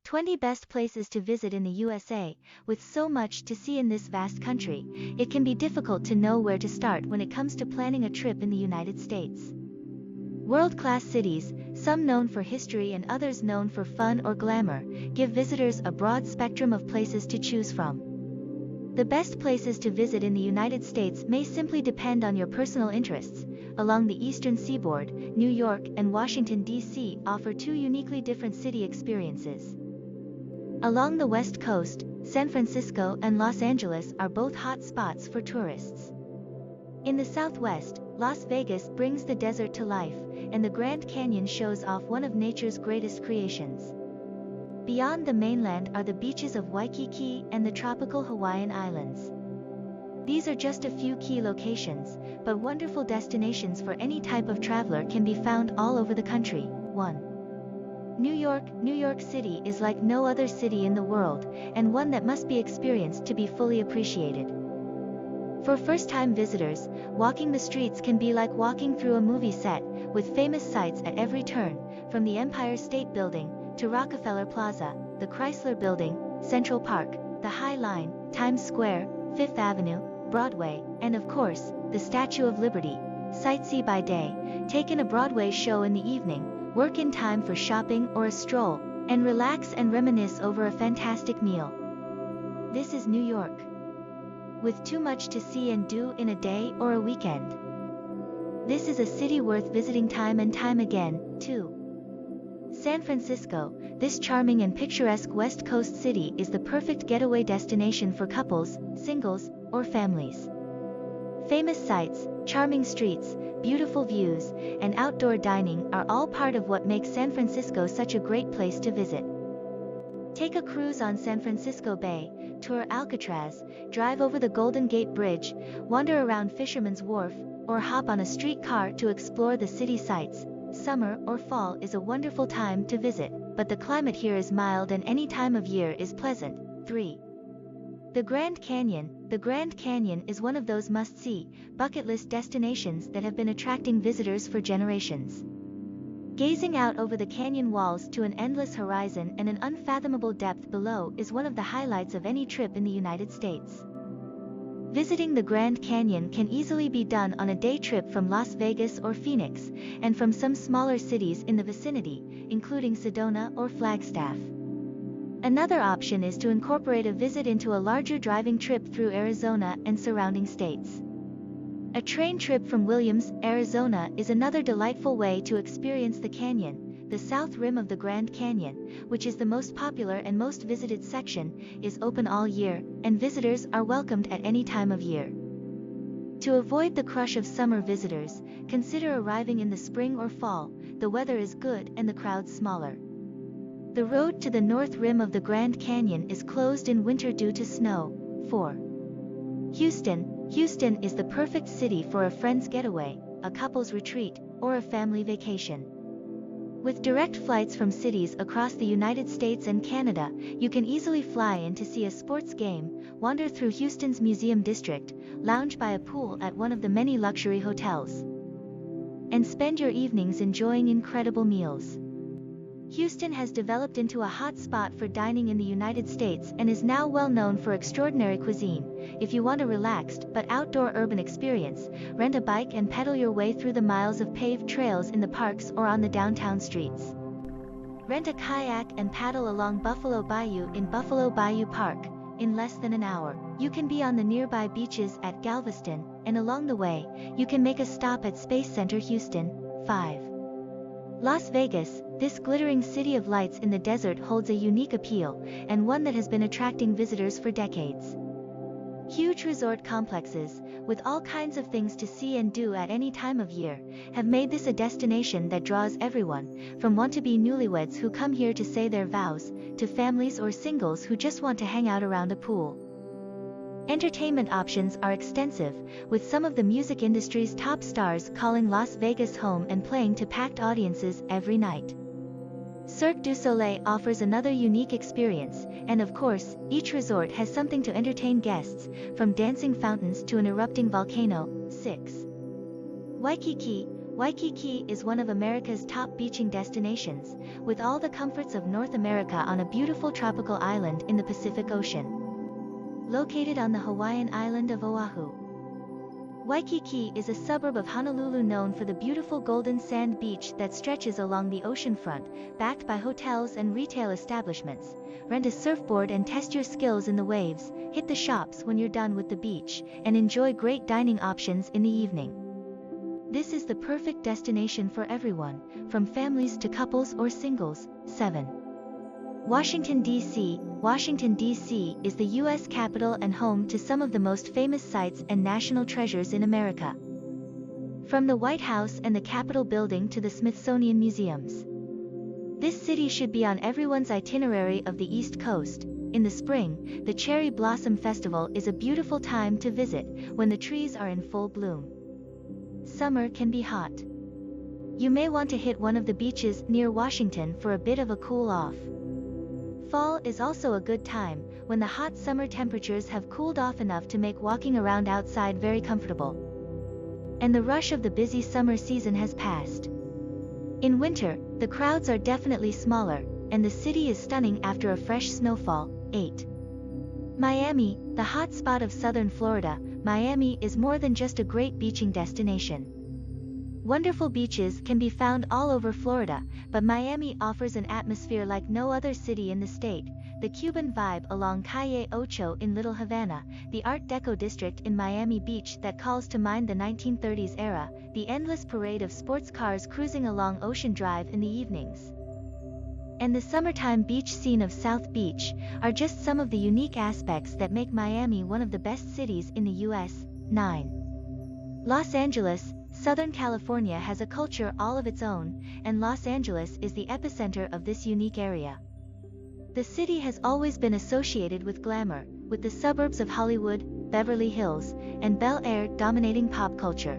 20 Best Places to Visit in the USA. With so much to see in this vast country, it can be difficult to know where to start when it comes to planning a trip in the United States. World-class cities, some known for history and others known for fun or glamour, give visitors a broad spectrum of places to choose from. The best places to visit in the United States may simply depend on your personal interests. Along the eastern seaboard, New York and Washington, D.C. offer two uniquely different city experiences. Along the West Coast, San Francisco and Los Angeles are both hot spots for tourists. In the Southwest, Las Vegas brings the desert to life, and the Grand Canyon shows off one of nature's greatest creations. Beyond the mainland are the beaches of Waikiki and the tropical Hawaiian Islands. These are just a few key locations, but wonderful destinations for any type of traveler can be found all over the country. 1. New York City is like no other city in the world, and one that must be experienced to be fully appreciated. For first-time visitors, walking the streets can be like walking through a movie set, with famous sights at every turn, from the Empire State Building, to Rockefeller Plaza, the Chrysler Building, Central Park, the High Line, Times Square, Fifth Avenue, Broadway, and of course, the Statue of Liberty. Sightsee by day, take in a Broadway show in the evening, work in time for shopping or a stroll, and relax and reminisce over a fantastic meal. This is New York, with too much to see and do in a day or a weekend. This is a city worth visiting time and time again. 2. San Francisco. This charming and picturesque West Coast city is the perfect getaway destination for couples, singles, or families. Famous sights, charming streets, beautiful views, and outdoor dining are all part of what makes San Francisco such a great place to visit. Take a cruise on San Francisco Bay, tour Alcatraz, drive over the Golden Gate Bridge, wander around Fisherman's Wharf, or hop on a streetcar to explore the city sights. Summer or fall is a wonderful time to visit, but the climate here is mild and any time of year is pleasant. 3. The Grand Canyon. The Grand Canyon is one of those must-see, bucket list destinations that have been attracting visitors for generations. Gazing out over the canyon walls to an endless horizon and an unfathomable depth below is one of the highlights of any trip in the United States. Visiting the Grand Canyon can easily be done on a day trip from Las Vegas or Phoenix, and from some smaller cities in the vicinity, including Sedona or Flagstaff. Another option is to incorporate a visit into a larger driving trip through Arizona and surrounding states. A train trip from Williams, Arizona is another delightful way to experience the canyon. The south rim of the Grand Canyon, which is the most popular and most visited section, is open all year, and visitors are welcomed at any time of year. To avoid the crush of summer visitors, consider arriving in the spring or fall. The weather is good and the crowds smaller. The road to the north rim of the Grand Canyon is closed in winter due to snow. 4. Houston. Houston is the perfect city for a friend's getaway, a couple's retreat, or a family vacation. With direct flights from cities across the United States and Canada, you can easily fly in to see a sports game, wander through Houston's Museum District, lounge by a pool at one of the many luxury hotels, and spend your evenings enjoying incredible meals. Houston has developed into a hot spot for dining in the United States and is now well known for extraordinary cuisine. If you want a relaxed but outdoor urban experience, rent a bike and pedal your way through the miles of paved trails in the parks or on the downtown streets. Rent a kayak and paddle along Buffalo Bayou in Buffalo Bayou Park. In less than an hour, you can be on the nearby beaches at Galveston, and along the way, you can make a stop at Space Center Houston. 5. Las Vegas. This glittering city of lights in the desert holds a unique appeal, and one that has been attracting visitors for decades. Huge resort complexes, with all kinds of things to see and do at any time of year, have made this a destination that draws everyone, from want-to-be newlyweds who come here to say their vows, to families or singles who just want to hang out around a pool. Entertainment options are extensive, with some of the music industry's top stars calling Las Vegas home and playing to packed audiences every night. Cirque du Soleil offers another unique experience, and of course, each resort has something to entertain guests, from dancing fountains to an erupting volcano. 6. Waikiki. Waikiki is one of America's top beaching destinations, with all the comforts of North America on a beautiful tropical island in the Pacific Ocean. Located on the Hawaiian island of Oahu, Waikiki is a suburb of Honolulu known for the beautiful golden sand beach that stretches along the oceanfront, backed by hotels and retail establishments. Rent a surfboard and test your skills in the waves, hit the shops when you're done with the beach, and enjoy great dining options in the evening. This is the perfect destination for everyone, from families to couples or singles. 7. Washington, D.C. Washington, D.C. is the U.S. capital and home to some of the most famous sites and national treasures in America. From the White House and the Capitol building to the Smithsonian museums, this city should be on everyone's itinerary of the East Coast. In the spring, the Cherry Blossom Festival is a beautiful time to visit, when the trees are in full bloom. Summer can be hot. You may want to hit one of the beaches near Washington for a bit of a cool off. Fall is also a good time, when the hot summer temperatures have cooled off enough to make walking around outside very comfortable. And the rush of the busy summer season has passed. In winter, the crowds are definitely smaller, and the city is stunning after a fresh snowfall. 8. Miami, the hot spot of southern Florida. Miami is more than just a great beaching destination. Wonderful beaches can be found all over Florida, but Miami offers an atmosphere like no other city in the state. The Cuban vibe along Calle Ocho in Little Havana, the Art Deco district in Miami Beach that calls to mind the 1930s era, the endless parade of sports cars cruising along Ocean Drive in the evenings, and the summertime beach scene of South Beach are just some of the unique aspects that make Miami one of the best cities in the U.S. 9. Los Angeles, Southern California has a culture all of its own, and Los Angeles is the epicenter of this unique area. The city has always been associated with glamour, with the suburbs of Hollywood, Beverly Hills, and Bel Air dominating pop culture.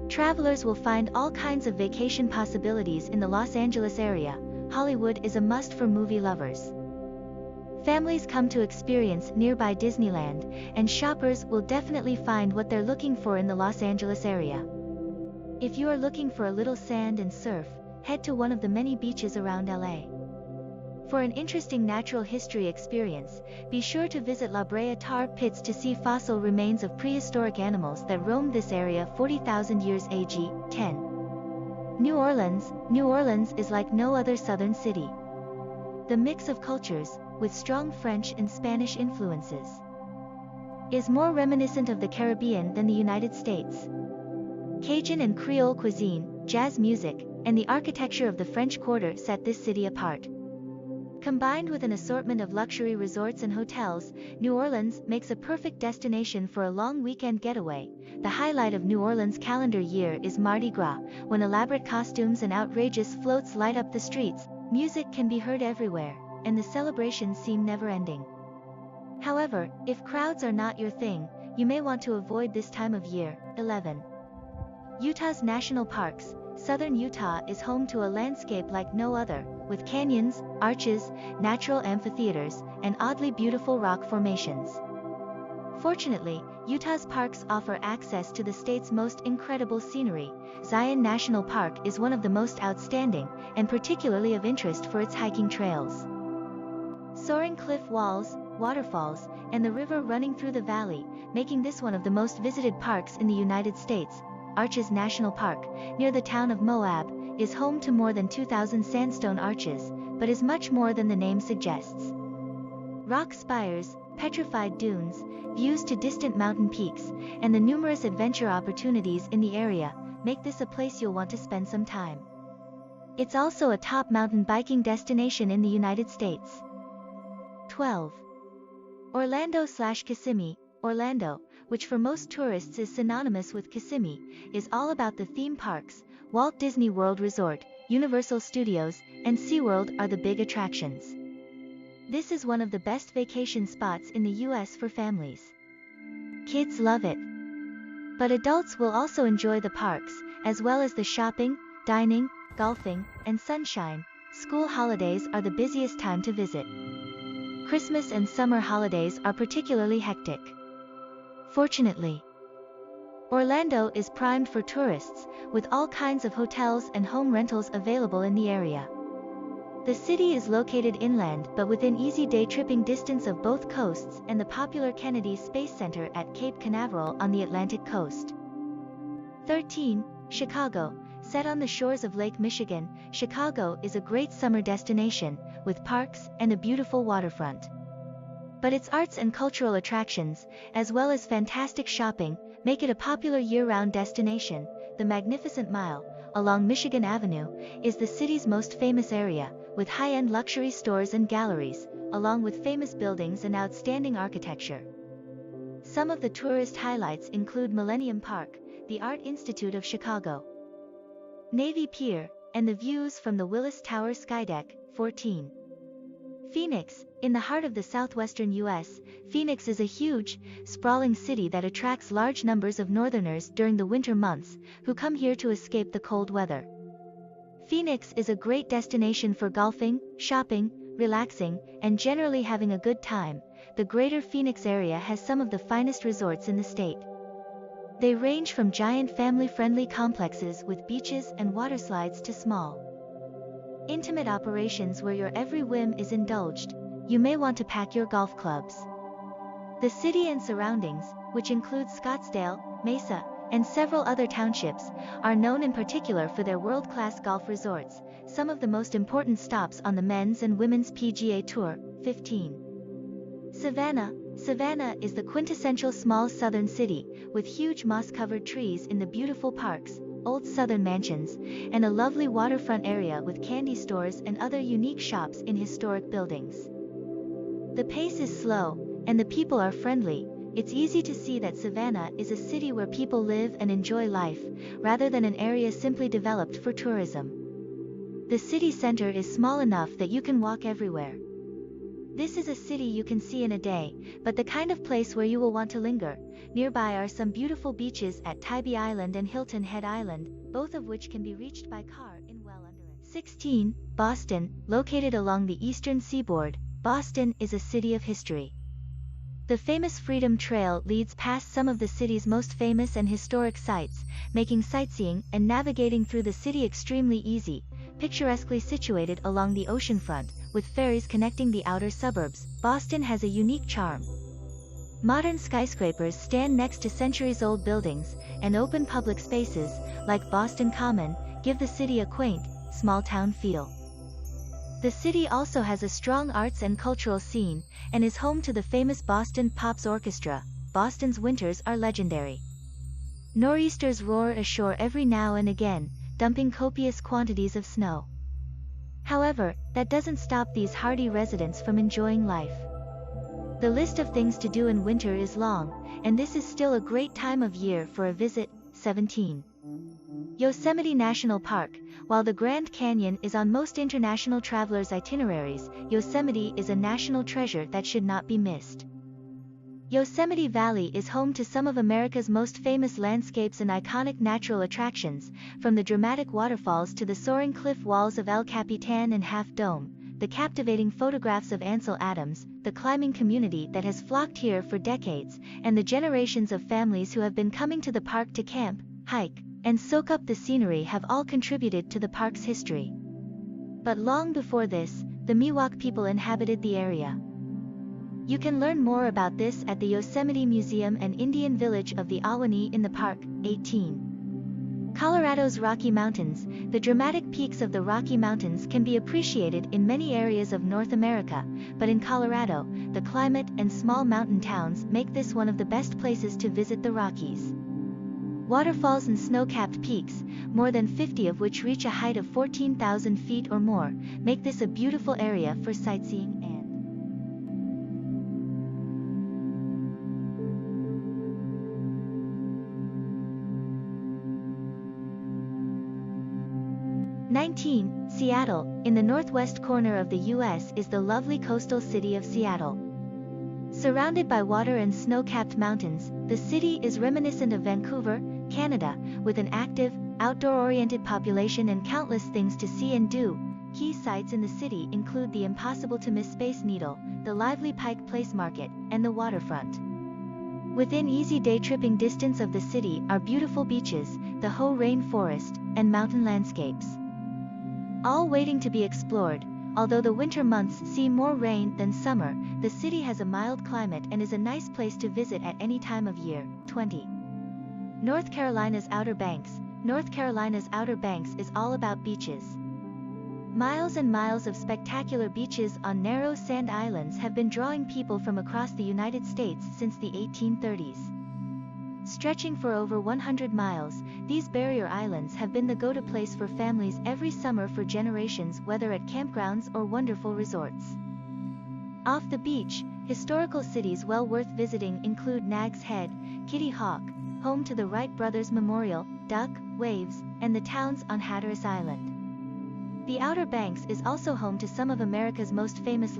Travelers will find all kinds of vacation possibilities in the Los Angeles area. Hollywood is a must for movie lovers. Families come to experience nearby Disneyland, and shoppers will definitely find what they're looking for in the Los Angeles area. If you are looking for a little sand and surf, head to one of the many beaches around LA. For an interesting natural history experience, be sure to visit La Brea Tar Pits to see fossil remains of prehistoric animals that roamed this area 40,000 years AG. 10. New Orleans. New Orleans is like no other southern city. The mix of cultures, with strong French and Spanish influences, is more reminiscent of the Caribbean than the United States. Cajun and Creole cuisine, jazz music, and the architecture of the French Quarter set this city apart. Combined with an assortment of luxury resorts and hotels, New Orleans makes a perfect destination for a long weekend getaway. The highlight of New Orleans' calendar year is Mardi Gras, when elaborate costumes and outrageous floats light up the streets. Music can be heard everywhere, and the celebrations seem never-ending. However, if crowds are not your thing, you may want to avoid this time of year. 11. Utah's national parks. Southern Utah is home to a landscape like no other, with canyons, arches, natural amphitheaters, and oddly beautiful rock formations. Fortunately, Utah's parks offer access to the state's most incredible scenery. Zion National Park is one of the most outstanding, and particularly of interest for its hiking trails. Soaring cliff walls, waterfalls, and the river running through the valley, making this one of the most visited parks in the United States. Arches National Park, near the town of Moab, is home to more than 2,000 sandstone arches, but is much more than the name suggests. Rock spires, petrified dunes, views to distant mountain peaks, and the numerous adventure opportunities in the area make this a place you'll want to spend some time. It's also a top mountain biking destination in the United States. 12. Orlando/Kissimmee. Orlando, which for most tourists is synonymous with Kissimmee, is all about the theme parks. Walt Disney World Resort, Universal Studios, and SeaWorld are the big attractions. This is one of the best vacation spots in the US for families. Kids love it. But adults will also enjoy the parks, as well as the shopping, dining, golfing, and sunshine. School holidays are the busiest time to visit. Christmas and summer holidays are particularly hectic. Fortunately, Orlando is primed for tourists, with all kinds of hotels and home rentals available in the area. The city is located inland but within easy day tripping distance of both coasts and the popular Kennedy Space Center at Cape Canaveral on the Atlantic coast. 13. Chicago. Set on the shores of Lake Michigan, Chicago is a great summer destination, with parks and a beautiful waterfront. But its arts and cultural attractions, as well as fantastic shopping, make it a popular year-round destination. The Magnificent Mile, along Michigan Avenue, is the city's most famous area, with high-end luxury stores and galleries, along with famous buildings and outstanding architecture. Some of the tourist highlights include Millennium Park, the Art Institute of Chicago, Navy Pier, and the views from the Willis Tower Skydeck. 14. Phoenix. In the heart of the southwestern U.S., Phoenix is a huge, sprawling city that attracts large numbers of northerners during the winter months, who come here to escape the cold weather. Phoenix is a great destination for golfing, shopping, relaxing, and generally having a good time. The greater Phoenix area has some of the finest resorts in the state. They range from giant family-friendly complexes with beaches and waterslides to small, intimate operations where your every whim is indulged. You may want to pack your golf clubs. The city and surroundings, which include Scottsdale, Mesa, and several other townships, are known in particular for their world-class golf resorts, some of the most important stops on the men's and women's PGA Tour. 15. Savannah. Savannah is the quintessential small southern city, with huge moss-covered trees in the beautiful parks, old southern mansions, and a lovely waterfront area with candy stores and other unique shops in historic buildings. The pace is slow, and the people are friendly. It's easy to see that Savannah is a city where people live and enjoy life, rather than an area simply developed for tourism. The city center is small enough that you can walk everywhere. This is a city you can see in a day, but the kind of place where you will want to linger. Nearby are some beautiful beaches at Tybee Island and Hilton Head Island, both of which can be reached by car in well under an hour. 16. Boston. Located along the eastern seaboard, Boston is a city of history. The famous Freedom Trail leads past some of the city's most famous and historic sites, making sightseeing and navigating through the city extremely easy. Picturesquely situated along the oceanfront, with ferries connecting the outer suburbs, Boston has a unique charm. Modern skyscrapers stand next to centuries-old buildings, and open public spaces, like Boston Common, give the city a quaint, small-town feel. The city also has a strong arts and cultural scene, and is home to the famous Boston Pops Orchestra. Boston's winters are legendary. Nor'easters roar ashore every now and again, dumping copious quantities of snow. However, that doesn't stop these hardy residents from enjoying life. The list of things to do in winter is long, and this is still a great time of year for a visit. 17. Yosemite National Park. While the Grand Canyon is on most international travelers' itineraries, Yosemite is a national treasure that should not be missed. Yosemite Valley is home to some of America's most famous landscapes and iconic natural attractions, from the dramatic waterfalls to the soaring cliff walls of El Capitan and Half Dome, the captivating photographs of Ansel Adams, the climbing community that has flocked here for decades, and the generations of families who have been coming to the park to camp, hike, and soak up the scenery have all contributed to the park's history. But long before this, the Miwok people inhabited the area. You can learn more about this at the Yosemite Museum and Indian Village of the Ahwahnee in the park. 18. Colorado's Rocky Mountains. The dramatic peaks of the Rocky Mountains can be appreciated in many areas of North America, but in Colorado, the climate and small mountain towns make this one of the best places to visit the Rockies. Waterfalls and snow-capped peaks, more than 50 of which reach a height of 14,000 feet or more, make this a beautiful area for sightseeing and 19. Seattle. In the northwest corner of the U.S. is the lovely coastal city of Seattle. Surrounded by water and snow-capped mountains, the city is reminiscent of Vancouver, Canada, with an active, outdoor-oriented population and countless things to see and do. Key sites in the city include the impossible-to-miss Space Needle, the lively Pike Place Market, and the waterfront. Within easy day tripping distance of the city are beautiful beaches, the Hoh rainforest, and mountain landscapes, all waiting to be explored. Although the winter months see more rain than summer, the city has a mild climate and is a nice place to visit at any time of year. 20. North Carolina's Outer Banks. North Carolina's Outer Banks is all about beaches. Miles and miles of spectacular beaches on narrow sand islands have been drawing people from across the United States since the 1830s. Stretching for over 100 miles, these barrier islands have been the go-to place for families every summer for generations, whether at campgrounds or wonderful resorts. Off the beach, historical cities well worth visiting include Nag's Head, Kitty Hawk, home to the Wright Brothers Memorial, Duck, Waves, and the towns on Hatteras Island. The Outer Banks is also home to some of America's most famous